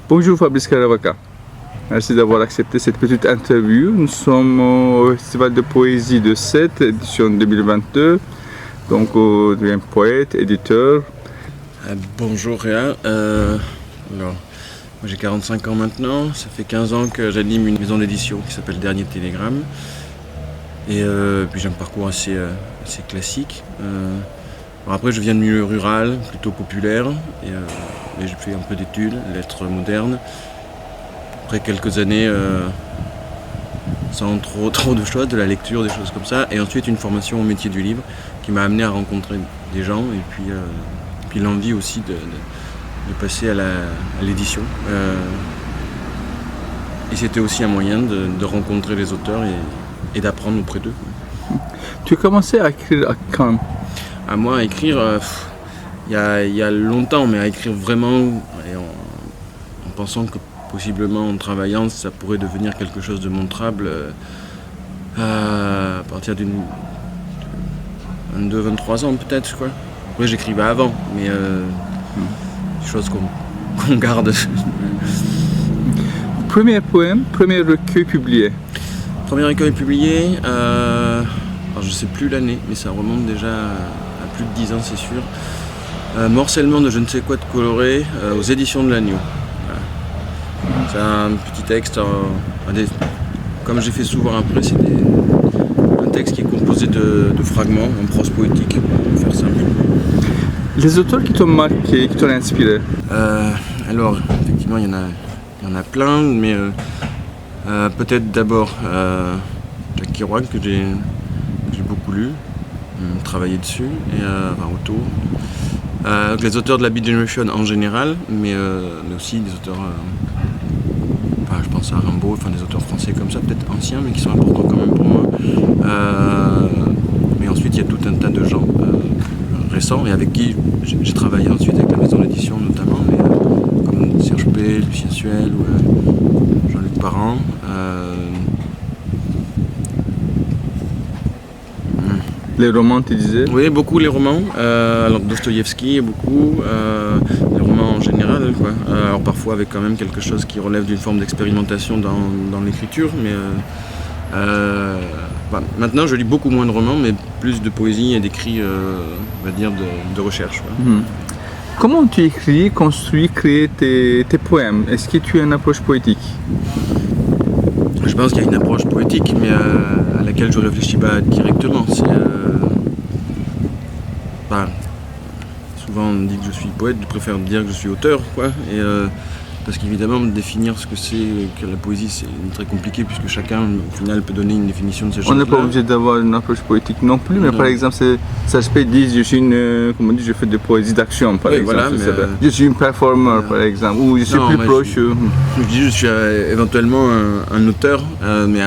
Bonjour Fabrice Caravaca. Merci d'avoir accepté cette petite interview. Nous sommes au Festival de Poésie de Sète, édition 2022. Donc, tu es un poète, éditeur. Bonjour Réa. Alors, moi j'ai 45 ans maintenant. Ça fait 15 ans que j'anime une maison d'édition qui s'appelle Dernier Télégramme. Et puis j'ai un parcours assez classique. Après, je viens de milieu rural, plutôt populaire, et j'ai fait un peu d'études, lettres modernes. Après quelques années, sans trop de choses, de la lecture, des choses comme ça, et ensuite une formation au métier du livre qui m'a amené à rencontrer des gens, et puis l'envie aussi de passer à l'édition. Et c'était aussi un moyen de rencontrer les auteurs et d'apprendre auprès d'eux. Tu as commencé à écrire à quand? À moi, à écrire, il y a longtemps, mais à écrire vraiment, et en pensant que possiblement en travaillant, ça pourrait devenir quelque chose de montrable à partir d'une 22-23 ans peut-être, quoi. Après, j'écrivais avant, mais des choses qu'on garde. Premier poème, premier recueil publié. Premier recueil publié, alors je sais plus l'année, mais ça remonte déjà à plus de 10 ans, c'est sûr. Morcellement de je ne sais quoi de coloré aux éditions de l'Agneau. Voilà. C'est un petit texte, comme j'ai fait souvent après, c'est un texte qui est composé de fragments en prose poétique, pour faire simple. Les auteurs qui t'ont marqué, qui t'ont inspiré? Alors, effectivement, il y en a plein, mais peut-être d'abord Jacques Kerouac, que j'ai beaucoup lu, travaillé dessus, et autour. Les auteurs de la Beat Generation en général, mais aussi des auteurs, je pense à Rimbaud, des auteurs français comme ça, peut-être anciens, mais qui sont importants quand même pour moi. Mais ensuite, il y a tout un tas de gens récents, et avec qui j'ai travaillé ensuite avec la maison d'édition notamment, mais comme Serge P, Lucien Suel ou Jean-Luc Parent. Les romans, tu disais? Oui, beaucoup les romans. Alors Dostoïevski, beaucoup. Les romans en général, quoi. Alors parfois avec quand même quelque chose qui relève d'une forme d'expérimentation dans l'écriture, mais maintenant je lis beaucoup moins de romans, mais plus de poésie et d'écrits, on va dire, de recherche. Comment tu écris, construis, crées tes poèmes? Est-ce que tu as une approche poétique? Je pense qu'il y a une approche poétique, mais à laquelle je ne réfléchis pas directement. Souvent on dit que je suis poète, je préfère dire que je suis auteur, quoi. Et, parce qu'évidemment, définir ce que c'est que la poésie, c'est très compliqué, puisque chacun, au final, peut donner une définition de ces choses-là. On n'est pas obligé d'avoir une approche poétique non plus, mais par exemple, Serge P dit je suis je fais de poésie d'action, par exemple. Voilà, je suis un performeur, par exemple, ou je suis plus proche. Je dis je suis éventuellement un auteur, mais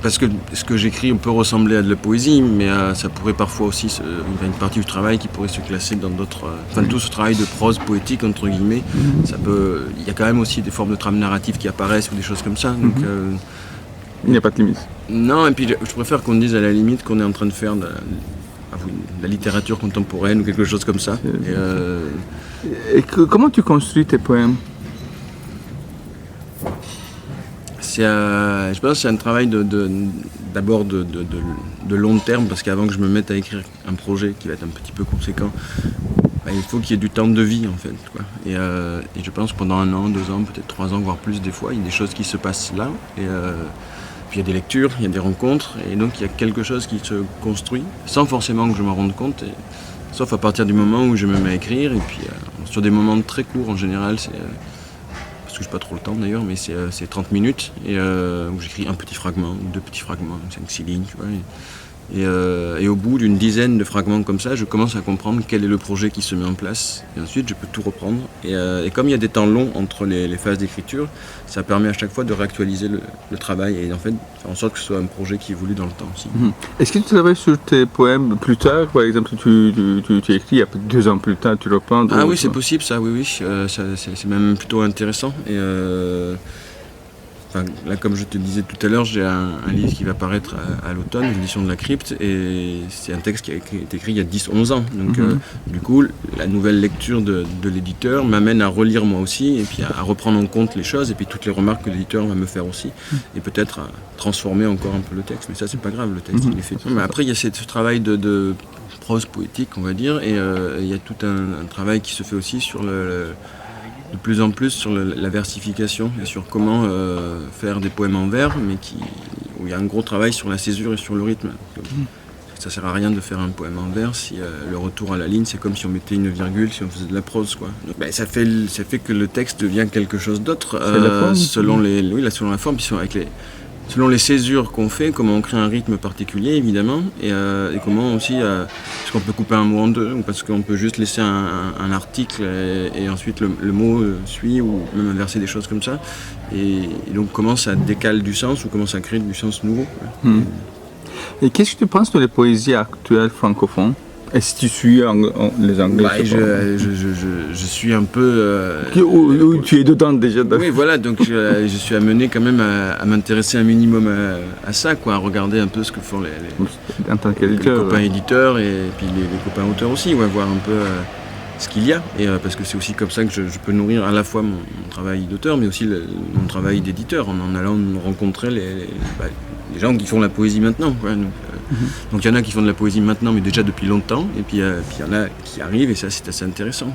parce que ce que j'écris, on peut ressembler à de la poésie, mais ça pourrait parfois aussi, il y a une partie du travail qui pourrait se classer dans d'autres... tout ce travail de prose poétique, entre guillemets, il y a quand même aussi des formes de trames narratives qui apparaissent ou des choses comme ça. Donc, il n'y a pas de limite. Non, et puis je préfère qu'on dise à la limite qu'on est en train de faire de la littérature contemporaine ou quelque chose comme ça. Comment tu construis tes poèmes? Je pense que c'est un travail d'abord de long terme, parce qu'avant que je me mette à écrire un projet qui va être un petit peu conséquent, il faut qu'il y ait du temps de vie en fait, quoi. Et je pense que pendant 1 an, 2 ans, peut-être 3 ans, voire plus des fois, il y a des choses qui se passent là. Et puis il y a des lectures, il y a des rencontres, et donc il y a quelque chose qui se construit, sans forcément que je m'en rende compte, sauf à partir du moment où je me mets à écrire. Et puis sur des moments très courts en général, parce que je n'ai pas trop le temps d'ailleurs, mais c'est 30 minutes, et où j'écris un petit fragment, ou 2 petits fragments, 5-6 lignes, tu vois. Et au bout d'une dizaine de fragments comme ça, je commence à comprendre quel est le projet qui se met en place. Et ensuite, je peux tout reprendre. Et comme il y a des temps longs entre les phases d'écriture, ça permet à chaque fois de réactualiser le travail et en fait faire en sorte que ce soit un projet qui évolue dans le temps aussi. Est-ce que tu travailles sur tes poèmes plus tard? Par exemple, tu écris il y a 2 ans plus tard, tu reprends? Ah oui, c'est possible ça, oui. C'est même plutôt intéressant. Et enfin, là, comme je te disais tout à l'heure, j'ai un livre qui va paraître à l'automne, l'édition de la Crypte, et c'est un texte qui a été écrit il y a 10-11 ans. Donc, du coup, la nouvelle lecture de l'éditeur m'amène à relire moi aussi, et puis à reprendre en compte les choses, et puis toutes les remarques que l'éditeur va me faire aussi, et peut-être à transformer encore un peu le texte. Mais ça, c'est pas grave, le texte, il est fait. Mais après, il y a ce travail de prose poétique, on va dire, et il y a tout un travail qui se fait aussi sur de plus en plus sur la versification et sur comment faire des poèmes en vers, mais où il y a un gros travail sur la césure et sur le rythme. Ça sert à rien de faire un poème en vers si le retour à la ligne, c'est comme si on mettait une virgule, si on faisait de la prose, quoi. Donc, ça fait que le texte devient quelque chose d'autre selon la forme, puis selon les césures qu'on fait, comment on crée un rythme particulier, évidemment, et comment aussi, parce qu'on peut couper un mot en deux, ou parce qu'on peut juste laisser un article et ensuite le mot suit, ou même inverser des choses comme ça. Et donc comment ça décale du sens, ou comment ça crée du sens nouveau. Et qu'est-ce que tu penses de la poésie actuelle francophone? Est-ce que tu suis les Anglais? Je suis un peu... Où tu es dedans déjà. Oui, voilà, donc je suis amené quand même à m'intéresser un minimum à ça, quoi, à regarder un peu ce que font en tant les copains éditeurs et puis les copains auteurs aussi, ouais, voir un peu ce qu'il y a. Et, parce que c'est aussi comme ça que je peux nourrir à la fois mon travail d'auteur, mais aussi mon travail d'éditeur, en allant rencontrer les gens qui font la poésie maintenant, quoi. Donc il y en a qui font de la poésie maintenant, mais déjà depuis longtemps, et puis il y en a qui arrivent, et ça c'est assez intéressant.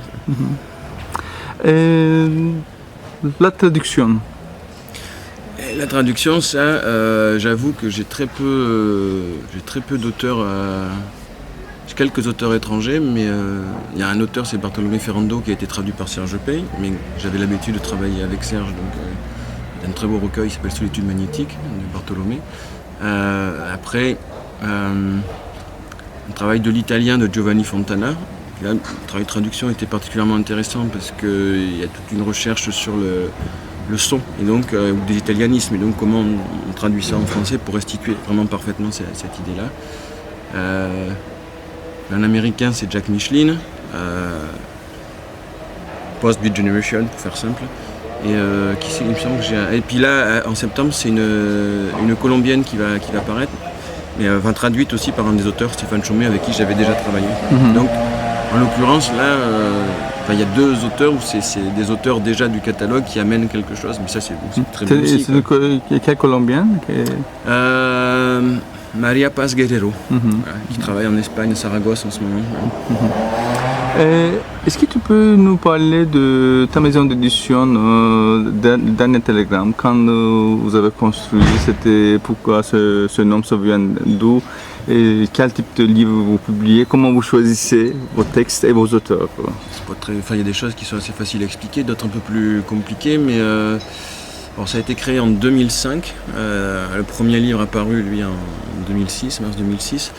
La traduction. Et la traduction, ça, j'avoue que j'ai très peu d'auteurs. J'ai quelques auteurs étrangers, mais il y a un auteur, c'est Bartolomé Ferrando, qui a été traduit par Serge Pey, mais j'avais l'habitude de travailler avec Serge, donc il y a un très beau recueil qui s'appelle Solitude magnétique de Bartolomé. Après, un travail de l'italien de Giovanni Fontana. Là, le travail de traduction était particulièrement intéressant parce qu'il y a toute une recherche sur le son et donc des italianismes, et donc comment on traduit ça en français pour restituer vraiment parfaitement cette idée-là. Un américain, c'est Jack Michelin, Post-Beat Generation pour faire simple. Et il me semble que j'ai. Et puis là, en septembre, c'est une colombienne qui va paraître, mais traduite aussi par un des auteurs, Stéphane Chaumet, avec qui j'avais déjà travaillé. Donc, en l'occurrence, là, il y a deux auteurs où c'est des auteurs déjà du catalogue qui amènent quelque chose, mais ça, c'est très bien aussi. C'est quel Colombien? Maria Paz Guerrero, qui travaille en Espagne, à Saragosse en ce moment. Est-ce que tu peux nous parler de ta maison d'édition, Dernier Télégramme? Quand vous avez construit, pourquoi ce nom, ça vient d'où? Et quel type de livre vous publiez? Comment vous choisissez vos textes et vos auteurs? Il y a des choses qui sont assez faciles à expliquer, d'autres un peu plus compliquées, mais ça a été créé en 2005. Le premier livre a paru, lui, en 2006, mars 2006.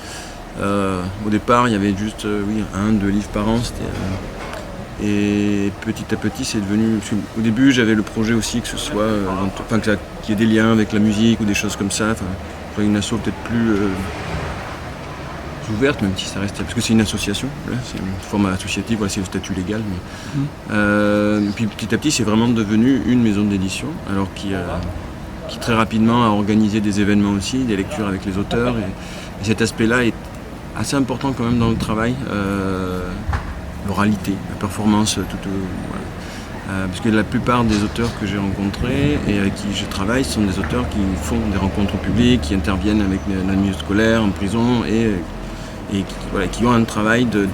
Au départ, il y avait juste 1-2 livres par an. Et petit à petit, c'est devenu... Au début, j'avais le projet aussi que ce soit... qu'il y ait des liens avec la musique ou des choses comme ça. Une asso peut-être plus ouverte, même si ça reste... Parce que c'est une association, là, c'est une forme associative, voilà, c'est le statut légal. Mais... puis petit à petit, c'est vraiment devenu une maison d'édition, alors qui très rapidement a organisé des événements aussi, des lectures avec les auteurs. Et cet aspect-là est assez important quand même dans le travail, l'oralité, la performance, parce que la plupart des auteurs que j'ai rencontrés et avec qui je travaille sont des auteurs qui font des rencontres publiques, qui interviennent avec le milieu scolaire, en prison, et qui ont un travail de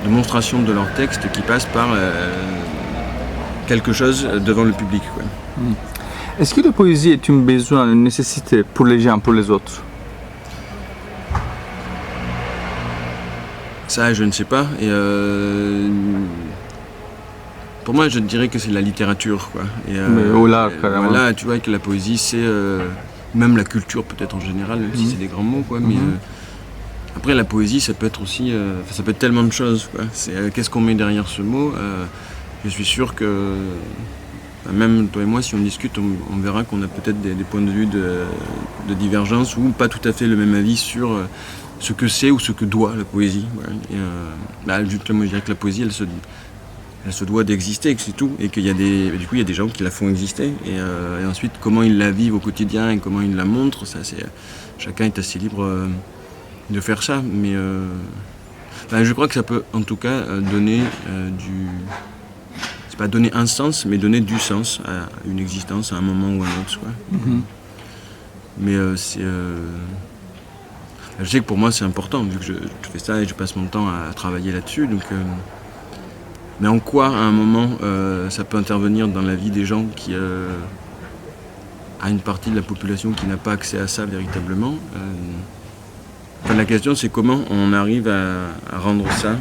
monstration de leur texte qui passe par quelque chose devant le public. Est-ce que la poésie est un besoin, une nécessité pour les gens, pour les autres? Ça, je ne sais pas. Et pour moi, je dirais que c'est la littérature, quoi. Mais au l'art, carrément. Voilà, tu vois que la poésie, c'est même la culture, peut-être en général, même si c'est des grands mots, quoi. Mais après, la poésie, ça peut être aussi, ça peut être tellement de choses, quoi. Qu'est-ce qu'on met derrière ce mot? Je suis sûr que même toi et moi, si on discute, on verra qu'on a peut-être des points de vue de divergence ou pas tout à fait le même avis sur ce que c'est ou ce que doit la poésie. Voilà. Et, justement, je dirais que la poésie, elle se doit d'exister, que c'est tout, et qu'il y a du coup il y a des gens qui la font exister, et ensuite comment ils la vivent au quotidien et comment ils la montrent, ça c'est chacun est assez libre de faire ça, mais je crois que ça peut en tout cas donner c'est pas donner un sens, mais donner du sens à une existence à un moment ou à un autre, quoi. Mais je sais que pour moi c'est important, vu que je fais ça et je passe mon temps à travailler là-dessus. Donc, mais en quoi, à un moment, ça peut intervenir dans la vie des gens qui a une partie de la population qui n'a pas accès à ça véritablement. La question c'est comment on arrive à rendre ça,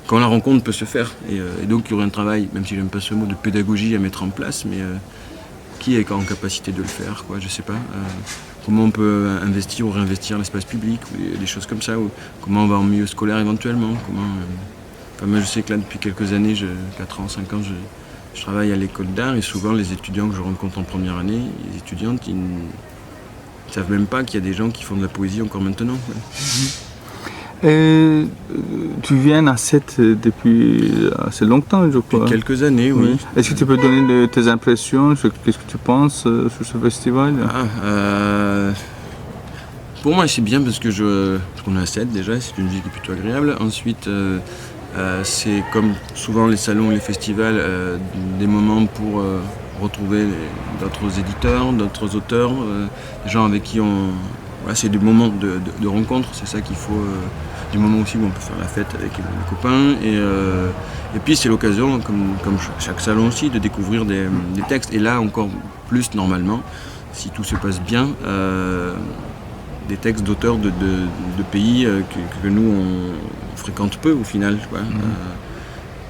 quand la rencontre peut se faire. Et donc il y aurait un travail, même si j'aime pas ce mot, de pédagogie à mettre en place, mais qui est en capacité de le faire, quoi, je sais pas. Comment on peut investir ou réinvestir l'espace public, ou des choses comme ça, ou comment on va en milieu scolaire éventuellement. Moi je sais que là depuis quelques années, 4 ans, 5 ans, je travaille à l'école d'art, et souvent les étudiants que je rencontre en première année, les étudiantes, ils ne savent même pas qu'il y a des gens qui font de la poésie encore maintenant, quoi. Tu viens à Sète depuis assez longtemps, je crois. Depuis quelques années, oui. Est-ce que tu peux donner tes impressions, qu'est-ce que tu penses sur ce festival? Pour moi c'est bien parce qu'on est à Sète déjà, c'est une ville qui est plutôt agréable. Ensuite, c'est comme souvent les salons et les festivals, des moments pour retrouver d'autres éditeurs, d'autres auteurs, des gens avec qui c'est des moments de rencontre, c'est ça qu'il faut, des moments aussi où on peut faire la fête avec les copains, et puis c'est l'occasion, comme chaque salon aussi, de découvrir des textes, et là encore plus normalement, si tout se passe bien, des textes d'auteurs de pays que nous on fréquente peu au final, quoi.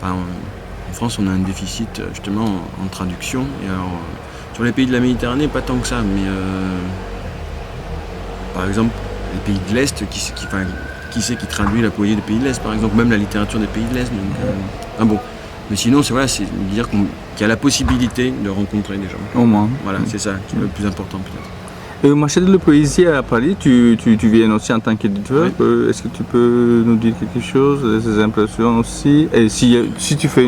En France on a un déficit justement en traduction, et alors, sur les pays de la Méditerranée pas tant que ça, mais par exemple, les pays de l'Est, qui c'est qui traduit la poésie des pays de l'Est, par exemple, même la littérature des pays de l'Est. Donc, mais sinon, c'est dire qu'il y a la possibilité de rencontrer des gens. Au moins. Voilà, c'est ça qui est le plus important peut-être. Au marché de la poésie à Paris, tu viens aussi en tant qu'éditeur. Oui. Est-ce que tu peux nous dire quelque chose, des impressions aussi? Et si tu fais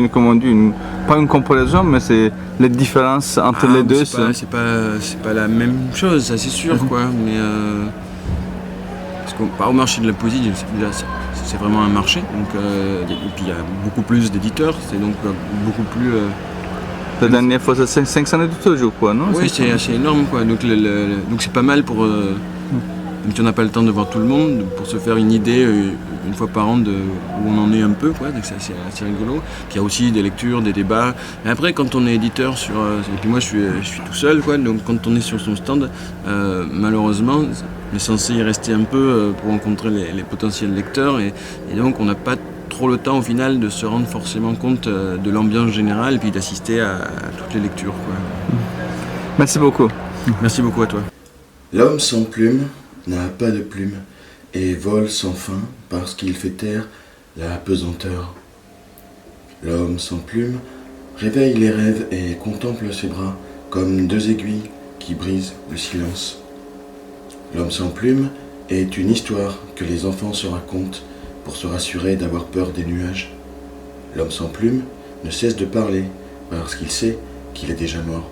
pas une comparaison, mais c'est les différences entre les deux. C'est pas la même chose, ça c'est sûr, quoi. Mais parce qu'au marché de la poésie, déjà, c'est vraiment un marché. Donc, et puis il y a beaucoup plus d'éditeurs, c'est donc beaucoup plus. La dernière fois, c'est 500 éditeurs, je crois, non? Oui, c'est assez énorme, quoi. Donc c'est pas mal pour, même si on n'a pas le temps de voir tout le monde, pour se faire une idée une fois par an de où on en est un peu, quoi. Donc c'est assez rigolo. Puis il y a aussi des lectures, des débats. Et après, quand on est éditeur et puis moi je suis tout seul, quoi. Donc quand on est sur son stand, malheureusement, on est censé y rester un peu pour rencontrer les potentiels lecteurs, et donc on n'a pas trop le temps au final de se rendre forcément compte de l'ambiance générale et puis d'assister à toutes les lectures, quoi. Merci beaucoup. Merci beaucoup à toi. L'homme sans plume n'a pas de plume et vole sans fin parce qu'il fait taire la pesanteur. L'homme sans plume réveille les rêves et contemple ses bras comme deux aiguilles qui brisent le silence. L'homme sans plume est une histoire que les enfants se racontent pour se rassurer d'avoir peur des nuages. L'homme sans plume ne cesse de parler parce qu'il sait qu'il est déjà mort.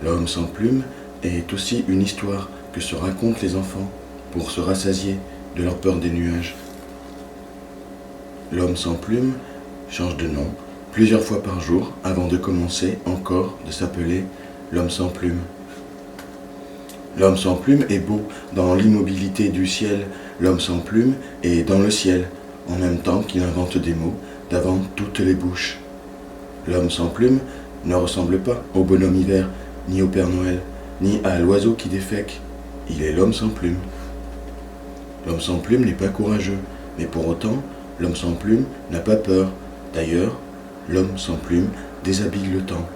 L'homme sans plume est aussi une histoire que se racontent les enfants pour se rassasier de leur peur des nuages. L'homme sans plume change de nom plusieurs fois par jour avant de commencer encore de s'appeler l'homme sans plume. L'homme sans plume est beau dans l'immobilité du ciel. L'homme sans plume est dans le ciel, en même temps qu'il invente des mots d'avant toutes les bouches. L'homme sans plume ne ressemble pas au bonhomme hiver, ni au Père Noël, ni à l'oiseau qui défèque. Il est l'homme sans plume. L'homme sans plume n'est pas courageux, mais pour autant, l'homme sans plume n'a pas peur. D'ailleurs, l'homme sans plume déshabille le temps.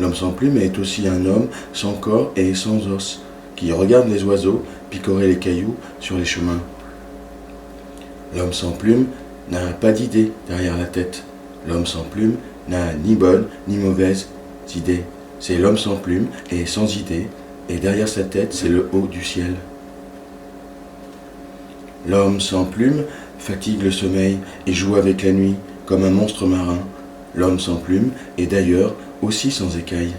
L'homme sans plume est aussi un homme sans corps et sans os, qui regarde les oiseaux picorer les cailloux sur les chemins. L'homme sans plume n'a pas d'idées derrière la tête. L'homme sans plume n'a ni bonnes ni mauvaises idées. C'est l'homme sans plume et sans idées, et derrière sa tête, c'est le haut du ciel. L'homme sans plume fatigue le sommeil et joue avec la nuit comme un monstre marin. L'homme sans plume est d'ailleurs aussi sans écailles.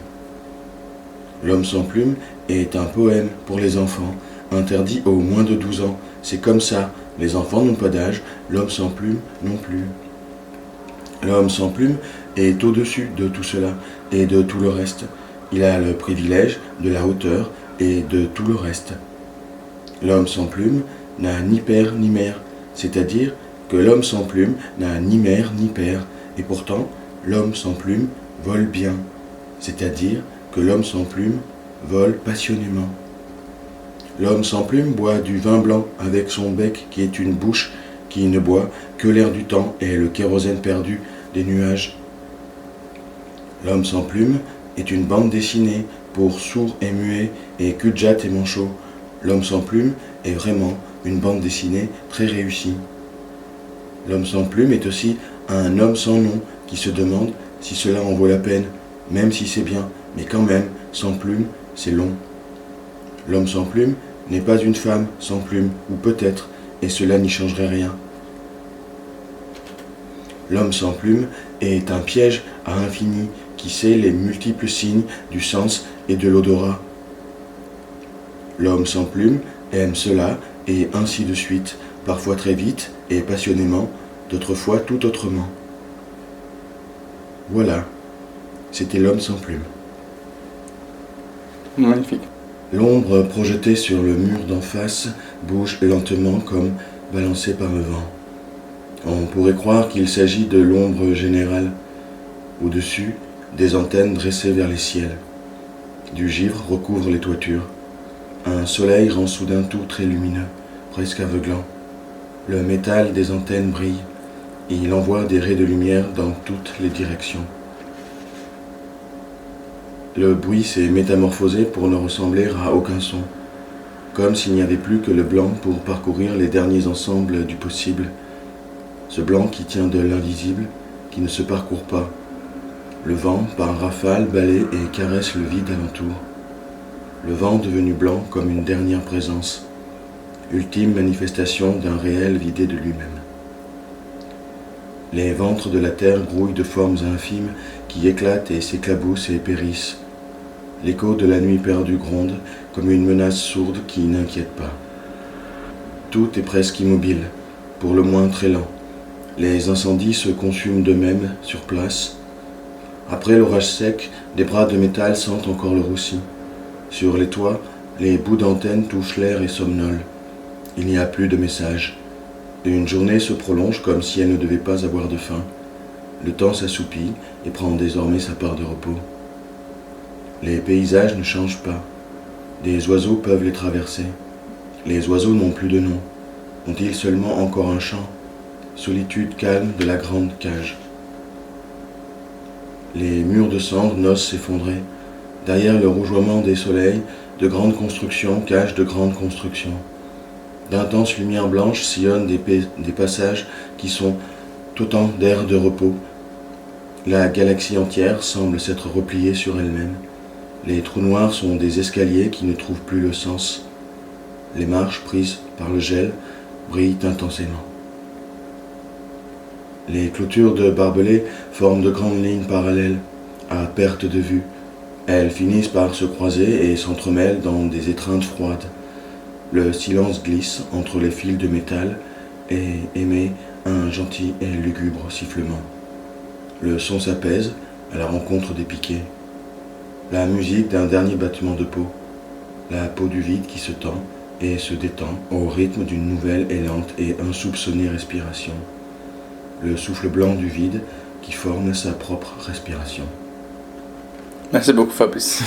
L'homme sans plume est un poème pour les enfants, interdit aux moins de 12 ans. C'est comme ça, les enfants n'ont pas d'âge, l'homme sans plume non plus. L'homme sans plume est au-dessus de tout cela et de tout le reste. Il a le privilège de la hauteur et de tout le reste. L'homme sans plume n'a ni père ni mère, c'est-à-dire que l'homme sans plume n'a ni mère ni père, et pourtant l'homme sans plume vole bien, c'est-à-dire que l'homme sans plume vole passionnément. L'homme sans plume boit du vin blanc avec son bec qui est une bouche qui ne boit que l'air du temps et le kérosène perdu des nuages. L'homme sans plume est une bande dessinée pour sourds et muets et Cudjat et Manchot. L'homme sans plume est vraiment une bande dessinée très réussie. L'homme sans plume est aussi un homme sans nom qui se demande si cela en vaut la peine, même si c'est bien, mais quand même, sans plume, c'est long. L'homme sans plume n'est pas une femme sans plume, ou peut-être, et cela n'y changerait rien. L'homme sans plume est un piège à infini qui sait les multiples signes du sens et de l'odorat. L'homme sans plume aime cela et ainsi de suite, parfois très vite et passionnément, d'autres fois tout autrement. Voilà, c'était l'homme sans plume. Magnifique. L'ombre projetée sur le mur d'en face bouge lentement comme balancée par le vent. On pourrait croire qu'il s'agit de l'ombre générale. Au-dessus, des antennes dressées vers les ciels. Du givre recouvre les toitures. Un soleil rend soudain tout très lumineux, presque aveuglant. Le métal des antennes brille. Il envoie des raies de lumière dans toutes les directions. Le bruit s'est métamorphosé pour ne ressembler à aucun son, comme s'il n'y avait plus que le blanc pour parcourir les derniers ensembles du possible. Ce blanc qui tient de l'invisible, qui ne se parcourt pas. Le vent, par rafale, balaie et caresse le vide alentour. Le vent devenu blanc comme une dernière présence, ultime manifestation d'un réel vidé de lui-même. Les ventres de la terre grouillent de formes infimes qui éclatent et s'éclaboussent et périssent. L'écho de la nuit perdue gronde comme une menace sourde qui n'inquiète pas. Tout est presque immobile, pour le moins très lent. Les incendies se consument d'eux-mêmes sur place. Après l'orage sec, des bras de métal sentent encore le roussi. Sur les toits, les bouts d'antennes touchent l'air et somnolent. Il n'y a plus de messages. Une journée se prolonge comme si elle ne devait pas avoir de fin. Le temps s'assoupit et prend désormais sa part de repos. Les paysages ne changent pas. Des oiseaux peuvent les traverser. Les oiseaux n'ont plus de nom. Ont-ils seulement encore un chant? Solitude calme de la grande cage. Les murs de cendres n'osent s'effondrer. Derrière le rougeoiement des soleils, de grandes constructions cachent de grandes constructions. D'intenses lumières blanches sillonnent des passages qui sont autant d'aires de repos. La galaxie entière semble s'être repliée sur elle-même. Les trous noirs sont des escaliers qui ne trouvent plus le sens. Les marches prises par le gel brillent intensément. Les clôtures de barbelés forment de grandes lignes parallèles, à perte de vue. Elles finissent par se croiser et s'entremêlent dans des étreintes froides. Le silence glisse entre les fils de métal et émet un gentil et lugubre sifflement. Le son s'apaise à la rencontre des piquets. La musique d'un dernier battement de peau. La peau du vide qui se tend et se détend au rythme d'une nouvelle et lente et insoupçonnée respiration. Le souffle blanc du vide qui forme sa propre respiration. Merci beaucoup Fabrice.